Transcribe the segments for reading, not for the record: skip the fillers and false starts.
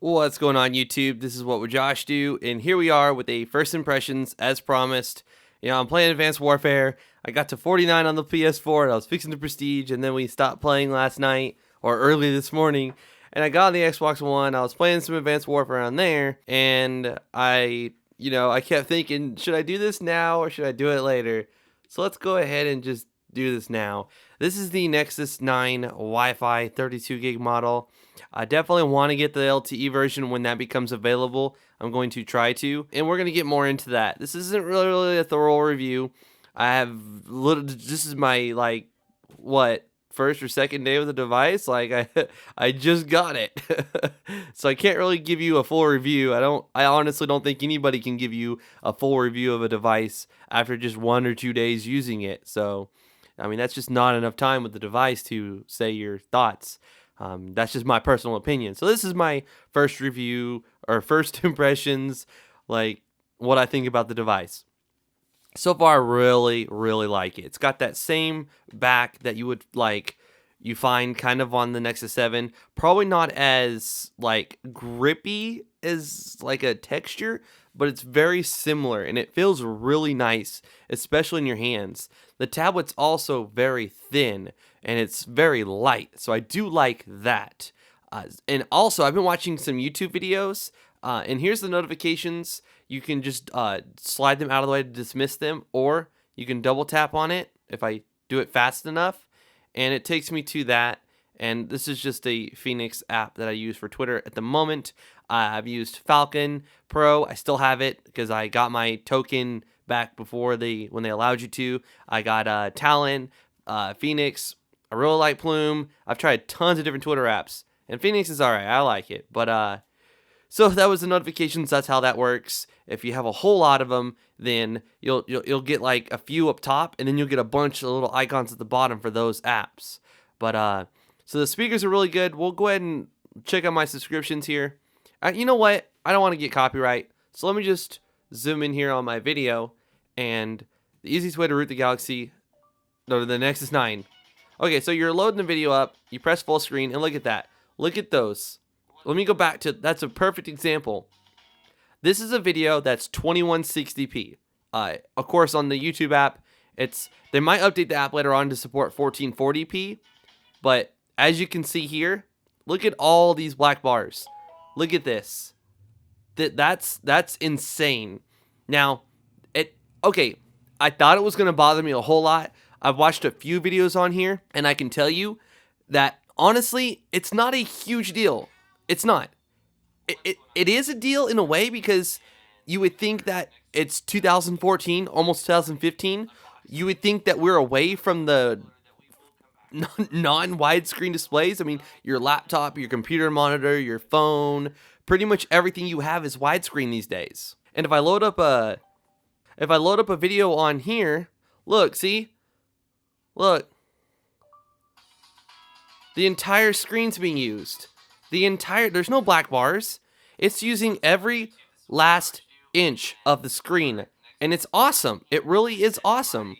What's going on, YouTube? This is wwjoshdew, and here we are with a first impressions as promised. I'm playing Advanced Warfare. I got to 49 on the PS4 and I was fixing the Prestige, and then we stopped playing last night or early this morning, and I got on the Xbox One. I was playing some Advanced Warfare on there, and I kept thinking, should I do this now or should I do it later? So let's go ahead and just do this now. This is the Nexus 9 Wi-Fi 32 gig model. I definitely want to get the LTE version when that becomes available. I'm going to try to, and we're going to get more into that. This isn't really a thorough review. This is my first or second day with the device. I just got it. So I can't really give you a full review. I honestly don't think anybody can give you a full review of a device after just 1 or 2 days using it. So I mean, that's just not enough time with the device to say your thoughts. That's just my personal opinion. So this is my first review or first impressions, like what I think about the device. So far, I really, really like it. It's got that same back that you find kind of on the Nexus 7. Probably not as grippy as a texture, but it's very similar and it feels really nice, especially in your hands. The tablet's also very thin and it's very light, so I do like that. And also, I've been watching some YouTube videos, and here's the notifications. You can just slide them out of the way to dismiss them, or you can double tap on it if I do it fast enough, and it takes me to that. And this is just a Phoenix app that I use for Twitter at the moment. I've used Falcon Pro. I still have it because I got my token back before when they allowed you to. I got Talon, Phoenix. I really like Plume. I've tried tons of different Twitter apps, and Phoenix is alright. I like it. But so that was the notifications. That's how that works. If you have a whole lot of them, then you'll get like a few up top, and then you'll get a bunch of little icons at the bottom for those apps. But so the speakers are really good. We'll go ahead and check out my subscriptions here. You know what? I don't want to get copyright, so let me just zoom in here on my video. And the easiest way to root the Galaxy, no, the Nexus 9. Okay, so you're loading the video up. You press full screen, and look at that. Look at those. Let me go back to, that's a perfect example. This is a video that's 2160p. Of course, on the YouTube app, they might update the app later on to support 1440p, but as you can see here, look at all these black bars. Look at this. That's insane. Now, okay, I thought it was going to bother me a whole lot. I've watched a few videos on here, and I can tell you that, honestly, it's not a huge deal. It's not. It is a deal in a way, because you would think that it's 2014, almost 2015. You would think that we're away from the non-widescreen displays. I mean, your laptop, your computer monitor, your phone, pretty much everything you have is widescreen these days. And if I load up a video on here, look, see? Look. The entire screen's being used. There's no black bars. It's using every last inch of the screen. And it's awesome. It really is awesome.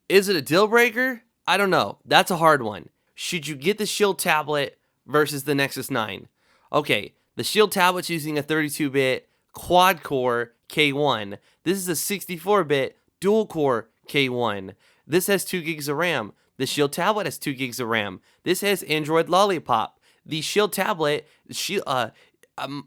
Is it a deal breaker? I don't know. That's a hard one. Should you get the Shield tablet versus the Nexus 9? Okay, the Shield tablet's using a 32-bit quad-core K1. This is a 64-bit dual-core K1. This has 2 gigs of RAM. The Shield tablet has 2 gigs of RAM. This has Android Lollipop. The Shield tablet,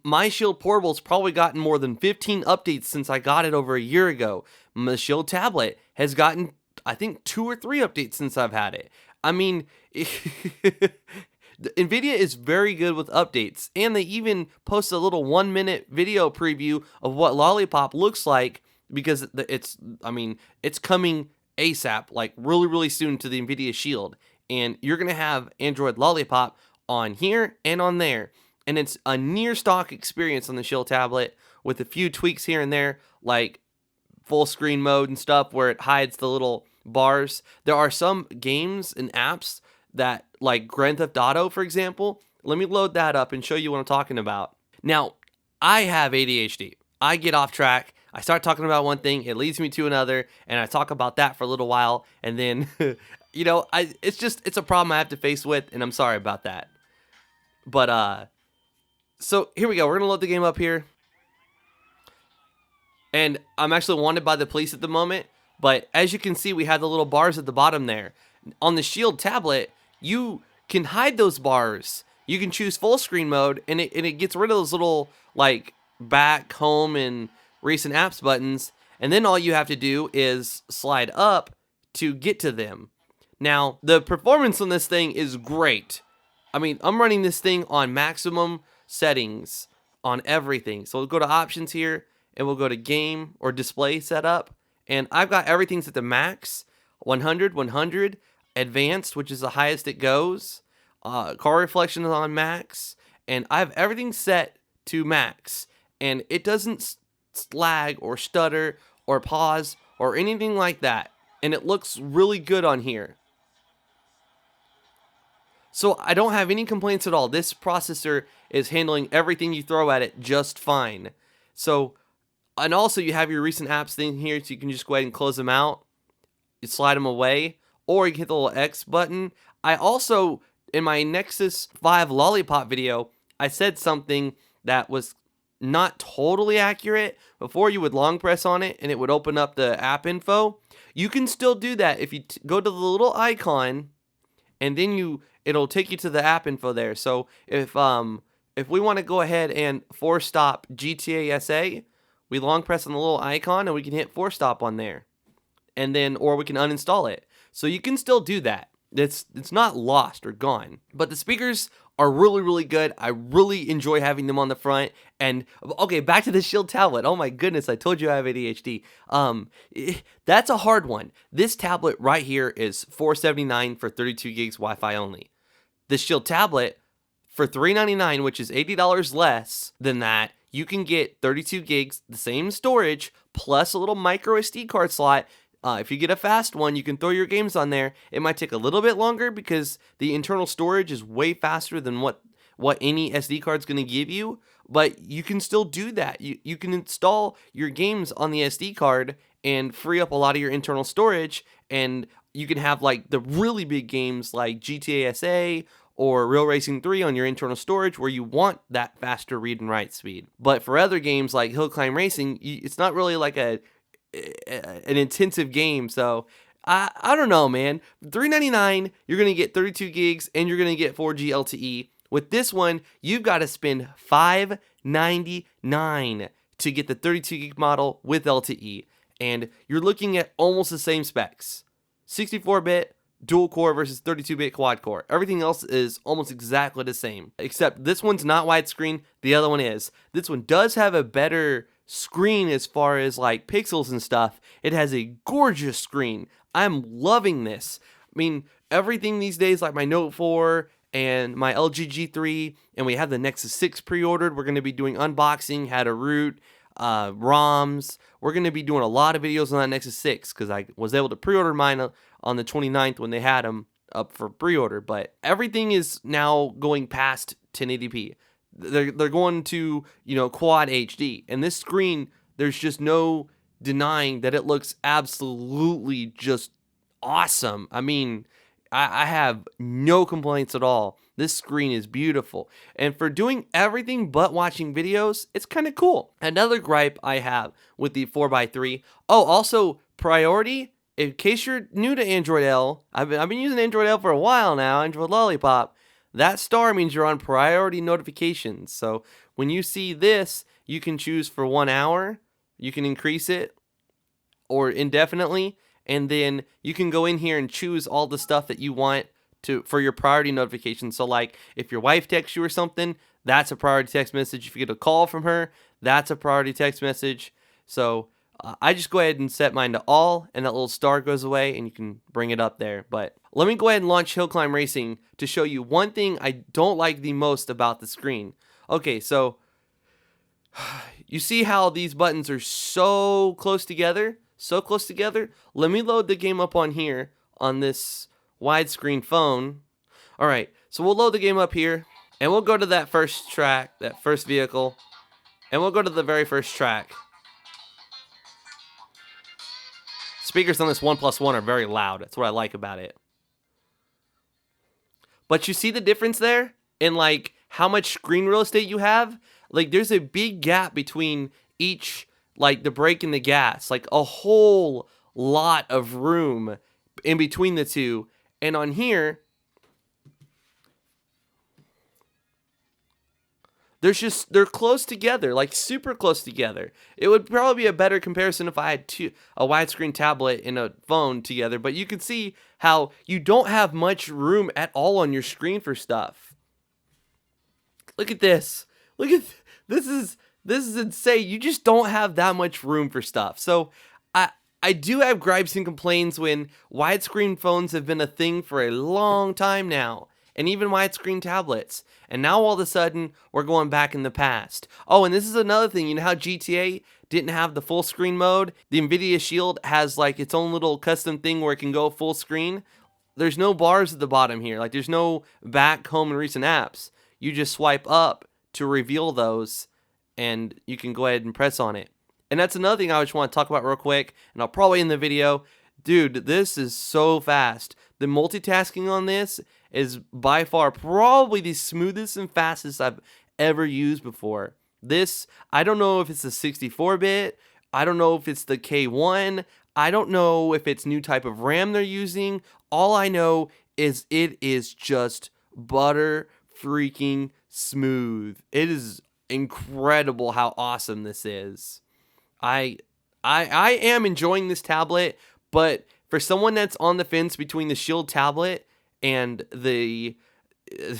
my Shield Portable's probably gotten more than 15 updates since I got it over a year ago. The Shield tablet has gotten, I think, 2 or 3 updates since I've had it. I mean, Nvidia is very good with updates, and they even post a little 1-minute video preview of what Lollipop looks like, because it's coming ASAP, like really, really soon to the Nvidia Shield, and you're going to have Android Lollipop on here and on there, and it's a near stock experience on the Shield tablet with a few tweaks here and there, like full screen mode and stuff where it hides the little bars. There are some games and apps that, like Grand Theft Auto, for example. Let me load that up and show you what I'm talking about. Now, I have ADHD. I get off track. I start talking about one thing, it leads me to another, and I talk about that for a little while, and then, it's a problem I have to face with, and I'm sorry about that. But So here we go. We're gonna load the game up here, and I'm actually wanted by the police at the moment. But as you can see, we have the little bars at the bottom there. On the Shield tablet, you can hide those bars. You can choose full screen mode, and it gets rid of those little like back, home, and recent apps buttons. And then all you have to do is slide up to get to them. Now, the performance on this thing is great. I mean, I'm running this thing on maximum settings on everything. So we'll go to options here, and we'll go to game or display setup. And I've got everything set to max, 100, 100, advanced, which is the highest it goes. Car reflection is on max. And I have everything set to max. And it doesn't lag or stutter or pause or anything like that. And it looks really good on here. So I don't have any complaints at all. This processor is handling everything you throw at it just fine. So, and also you have your recent apps thing here, so you can just go ahead and close them out. You slide them away, or you can hit the little X button. I also, in my Nexus 5 Lollipop video, I said something that was not totally accurate. Before, you would long press on it and it would open up the app info. You can still do that if you go to the little icon, and then it'll take you to the app info there. So if we want to go ahead and force stop GTA SA, we long press on the little icon and we can hit force stop on there. And then, or we can uninstall it. So you can still do that. It's not lost or gone. But the speakers are really, really good. I really enjoy having them on the front. And okay, back to the Shield tablet. Oh my goodness, I told you I have ADHD. That's a hard one. This tablet right here is $479 for 32 gigs Wi-Fi only. The Shield tablet for $399, which is $80 less than that, you can get 32 gigs, the same storage, plus a little micro SD card slot. If you get a fast one, you can throw your games on there. It might take a little bit longer because the internal storage is way faster than what any SD card's going to give you, but you can still do that. You can install your games on the SD card and free up a lot of your internal storage, and you can have like the really big games like GTA SA or Real Racing 3 on your internal storage where you want that faster read and write speed. But for other games like Hill Climb Racing, it's not really like an intensive game. So I don't know, man. $399, you're gonna get 32 gigs and you're gonna get 4G LTE. With this one, you've got to spend $599 to get the 32 gig model with LTE, and you're looking at almost the same specs: 64-bit dual core versus 32-bit quad core. Everything else is almost exactly the same, except this one's not widescreen. The other one is. This one does have a better screen as far as like pixels and stuff. It has a gorgeous screen. I'm loving this. I mean, everything these days, like my Note 4 and my LG G3, and we have the Nexus 6 pre-ordered. We're going to be doing unboxing, how to root, ROMs. We're going to be doing a lot of videos on that Nexus 6 because I was able to pre-order mine on the 29th when they had them up for pre-order. But everything is now going past 1080p. They're going to, quad HD. And this screen, there's just no denying that it looks absolutely just awesome. I mean, I have no complaints at all. This screen is beautiful. And for doing everything but watching videos, it's kind of cool. Another gripe I have with the 4x3. Oh, also, priority. In case you're new to Android L, I've been using Android L for a while now, Android Lollipop. That star means you're on priority notifications. So when you see this, you can choose for 1 hour. You can increase it or indefinitely. And then you can go in here and choose all the stuff that you want for your priority notifications. So like if your wife texts you or something, that's a priority text message. If you get a call from her, that's a priority text message. So I just go ahead and set mine to all, and that little star goes away, and you can bring it up there. But let me go ahead and launch Hill Climb Racing to show you one thing I don't like the most about the screen. Okay, so you see how these buttons are so close together? So close together. Let me load the game up on here on this widescreen phone. All right, so we'll load the game up here, and we'll go to that first track, that first vehicle, and we'll go to the very first track. Speakers on this OnePlus One are very loud. That's what I like about it. But you see the difference there in like how much screen real estate you have, like there's a big gap between each, like the brake and the gas, like a whole lot of room in between the two. And on here, they're close together, like super close together. It would probably be a better comparison if I had a widescreen tablet and a phone together, but you can see how you don't have much room at all on your screen for stuff. Look at this. Look at this is insane. You just don't have that much room for stuff. So I do have gripes and complaints when widescreen phones have been a thing for a long time now, and even widescreen tablets. And now all of a sudden, we're going back in the past. Oh, and this is another thing. You know how GTA didn't have the full screen mode? The Nvidia Shield has like its own little custom thing where it can go full screen. There's no bars at the bottom here. Like there's no back, home, and recent apps. You just swipe up to reveal those, and you can go ahead and press on it. And that's another thing I just want to talk about real quick, and I'll probably end the video. Dude, this is so fast. The multitasking on this is by far probably the smoothest and fastest I've ever used before. This, I don't know if it's the 64-bit, I don't know if it's the K1, I don't know if it's new type of RAM they're using. All I know is it is just butter freaking smooth. It is incredible how awesome this is. I am enjoying this tablet, but for someone that's on the fence between the Shield tablet and the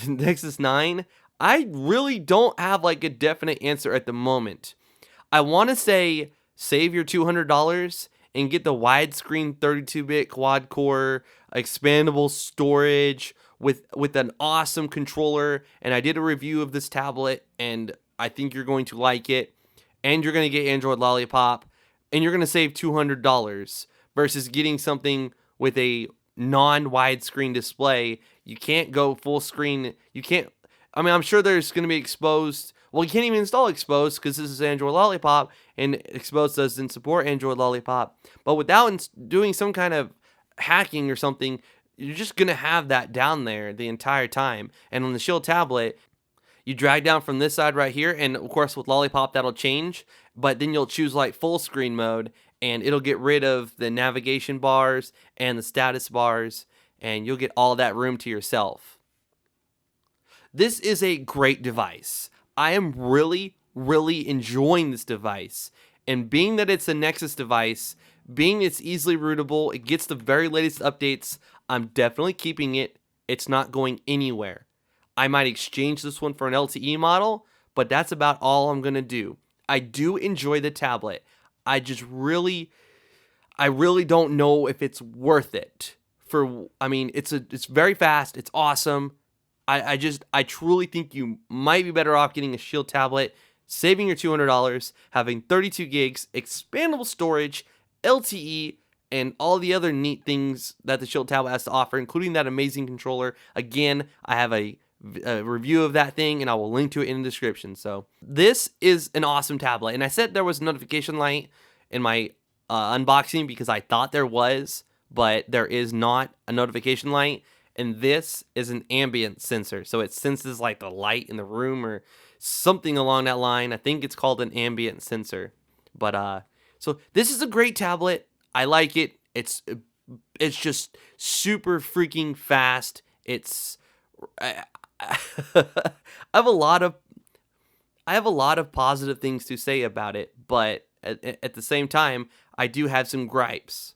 Nexus 9, I really don't have like a definite answer at the moment. I want to say save your $200 and get the widescreen 32-bit quad-core expandable storage with an awesome controller. And I did a review of this tablet, and I think you're going to like it. And you're going to get Android Lollipop, and you're going to save $200 versus getting something with a non-widescreen display. You can't go full screen. You can't, I mean, I'm sure there's going to be Exposed. Well, you can't even install Exposed because this is Android Lollipop, and Exposed doesn't support Android Lollipop. But without doing some kind of hacking or something, you're just going to have that down there the entire time. And on the Shield tablet, you drag down from this side right here, and of course with Lollipop that'll change, but then you'll choose like full screen mode, and it'll get rid of the navigation bars and the status bars, and you'll get all that room to yourself. This is a great device. I am really, really enjoying this device, and being that it's a Nexus device, being it's easily rootable, it gets the very latest updates, I'm definitely keeping it. It's not going anywhere. I might exchange this one for an LTE model, but that's about all I'm going to do. I do enjoy the tablet. I really don't know if it's worth it. I mean, it's very fast. It's awesome. I truly think you might be better off getting a Shield tablet, saving your $200, having 32 gigs, expandable storage, LTE, and all the other neat things that the Shield tablet has to offer, including that amazing controller. Again, I have a review of that thing, and I will link to it in the description. So this is an awesome tablet, and I said there was a notification light in my unboxing because I thought there was, but there is not a notification light, and this is an ambient sensor, so it senses like the light in the room or something along that line. I think it's called an ambient sensor. But so this is a great tablet. I like it. It's just super freaking fast. I have a lot of positive things to say about it, but at the same time, I do have some gripes.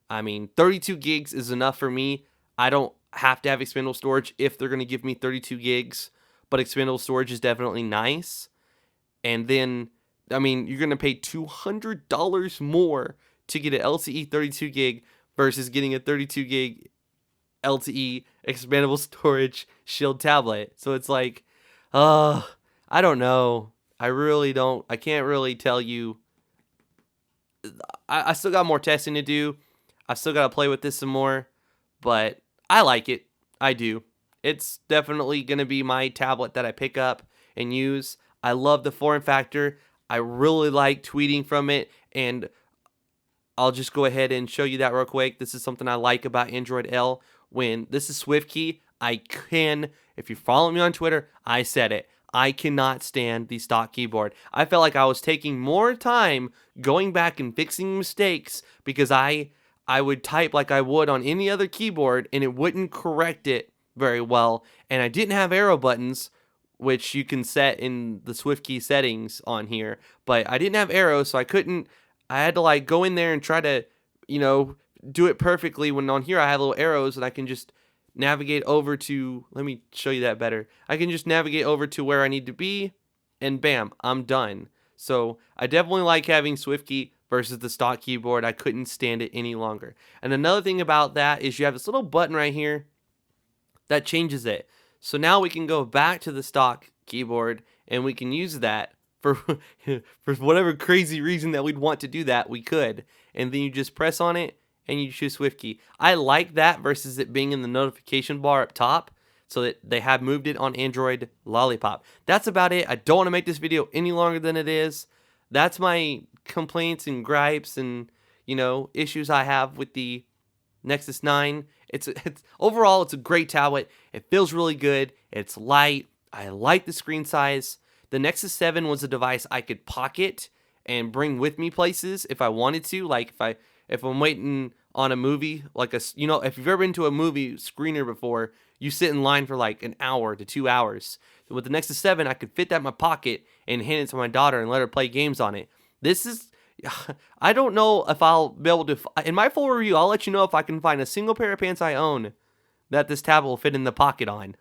I mean, 32 gigs is enough for me. I don't have to have expandable storage if they're going to give me 32 gigs, but expandable storage is definitely nice. And then, I mean, you're going to pay $200 more to get an LTE 32 gig versus getting a 32 gig LTE expandable storage Shield tablet. So it's like, I don't know. I can't really tell you. I still got more testing to do. I still got to play with this some more, but I like it. I do. It's definitely going to be my tablet that I pick up and use. I love the form factor. I really like tweeting from it, and I'll just go ahead and show you that real quick. This is something I like about Android L. When this is SwiftKey, If you follow me on Twitter, I said it. I cannot stand the stock keyboard. I felt like I was taking more time going back and fixing mistakes because I would type like I would on any other keyboard and it wouldn't correct it very well. And I didn't have arrow buttons, which you can set in the SwiftKey settings on here. But I didn't have arrows, so I had to like go in there and try to, do it perfectly, when on here I have little arrows and I can just navigate over to, let me show you that better. I can just navigate over to where I need to be and bam, I'm done. So I definitely like having SwiftKey versus the stock keyboard. I couldn't stand it any longer. And another thing about that is you have this little button right here that changes it. So now we can go back to the stock keyboard and we can use that for for whatever crazy reason that we'd want to do that, we could. And then you just press on it and you choose SwiftKey. I like that versus it being in the notification bar up top, so that they have moved it on Android Lollipop. That's about it. I don't want to make this video any longer than it is. That's my complaints and gripes and, issues I have with the Nexus 9. It's overall, it's a great tablet. It feels really good. It's light. I like the screen size. The Nexus 7 was a device I could pocket and bring with me places if I wanted to. Like if I'm waiting on a movie, like if you've ever been to a movie screener before, you sit in line for like an hour to 2 hours. With the Nexus 7, I could fit that in my pocket and hand it to my daughter and let her play games on it. This is, I don't know if I'll be able to, in my full review, I'll let you know if I can find a single pair of pants I own that this tablet will fit in the pocket on.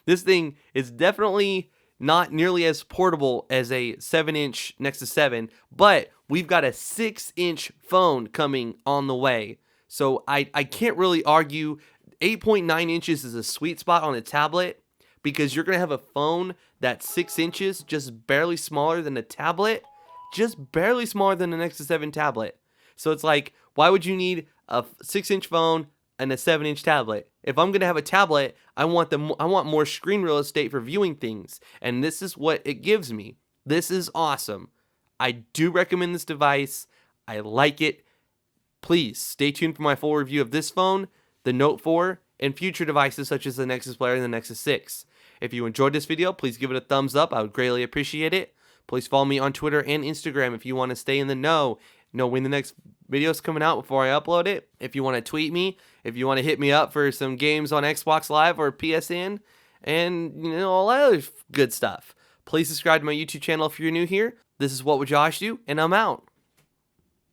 This thing is definitely not nearly as portable as a 7-inch Nexus 7, but we've got a 6-inch phone coming on the way. So I can't really argue. 8.9 inches is a sweet spot on a tablet because you're going to have a phone that's 6 inches, just barely smaller than a tablet, just barely smaller than the Nexus 7 tablet. So it's like, why would you need a 6-inch phone and a 7-inch tablet? If I'm going to have a tablet, I want more screen real estate for viewing things, and this is what it gives me. This is awesome. I do recommend this device. I like it. Please stay tuned for my full review of this phone, the Note 4, and future devices such as the Nexus Player and the Nexus 6. If you enjoyed this video, please give it a thumbs up. I would greatly appreciate it. Please follow me on Twitter and Instagram if you want to stay in the know when the next video is coming out before I upload it. If you want to tweet me, if you want to hit me up for some games on Xbox Live or PSN, and all that other good stuff. Please subscribe to my YouTube channel if you're new here. This is What Would Josh Do, and I'm out.